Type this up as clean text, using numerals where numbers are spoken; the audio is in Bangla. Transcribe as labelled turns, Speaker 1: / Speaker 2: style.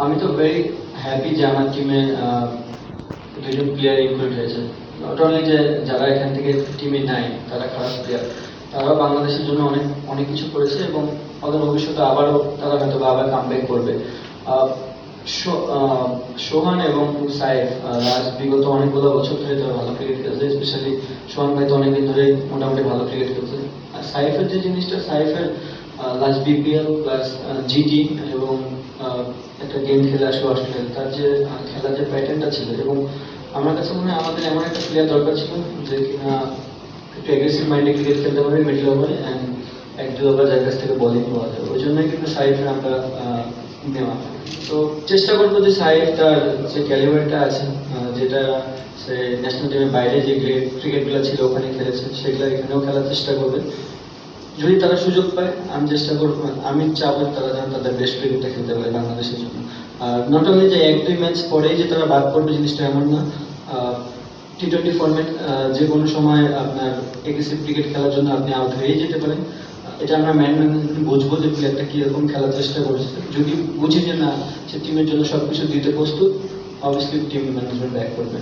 Speaker 1: আমি তো ভেরি হ্যাপি যে আমার টিমে দুজন প্লেয়ার ইনক্লুড হয়েছে। নট অনলি যে যারা এখান থেকে টিমে নাই তারা খারাপ প্লেয়ার, তারাও বাংলাদেশের জন্য অনেক অনেক কিছু করেছে এবং অদূর ভবিষ্যতে আবারও তারা হয়তো আবার কামব্যাক করবে। সোহান এবং সাইফ বিগত অনেকগুলো বছর ধরে তারা ভালো ক্রিকেট খেলছে, স্পেশালি সোহান ভাই তো অনেকদিন ধরে মোটামুটি ভালো ক্রিকেট খেলছে। আর সাইফের যে জিনিসটা, সাইফের লাস্ট বিপিএল প্লাস জিটি এবং একটা গেম খেলে আসলো অস্ট্রেলিয়া, তার যে খেলার যে প্যাটার্নটা ছিল, এবং আমার কাছে মনে হয় আমাদের এমন একটা প্লেয়ার দরকার ছিল যে কিনা একটু অ্যাগ্রেসিভ মাইন্ডে ক্রিকেট খেলতে পারে মিডল ওভারে অ্যান্ড এক দু ওভার যার কাছ থেকে বোলিং পাওয়া যাবে। ওই জন্যই কিন্তু সাইফের আমরা নেওয়া। তো চেষ্টা করবো যে সাইফ তার যে ক্যালিবারটা আছে, যেটা সে ন্যাশনাল টিমের বাইরে যে ক্রিকেটগুলো ছিল ওখানে খেলেছে, সেগুলো এখানেও খেলার চেষ্টা করবে। যদি তারা সুযোগ পায় আমি চেষ্টা করবো, আমি চাবো তারা যেন তাদের বেস্ট ক্রিকেটটা খেলতে পারে বাংলাদেশের জন্য। আর নট অনলি যে এক দুই ম্যাচ পরেই যে তারা বাদ পড়বে জিনিসটা এমন না। টি-20 ফরম্যাট যে কোনো সময় আপনার এগ্রেসিভ ক্রিকেট খেলার জন্য আপনি আউট হয়েই যেতে পারেন। এটা আমরা ম্যানেজমেন্ট বুঝবো যে প্লেয়ারটা কীরকম খেলার চেষ্টা করছে। যদি বুঝি যে না সে টিমের জন্য সব কিছু দিতে প্রস্তুত, অবভিয়াসলি টিম ম্যানেজমেন্ট ব্যাক করবে।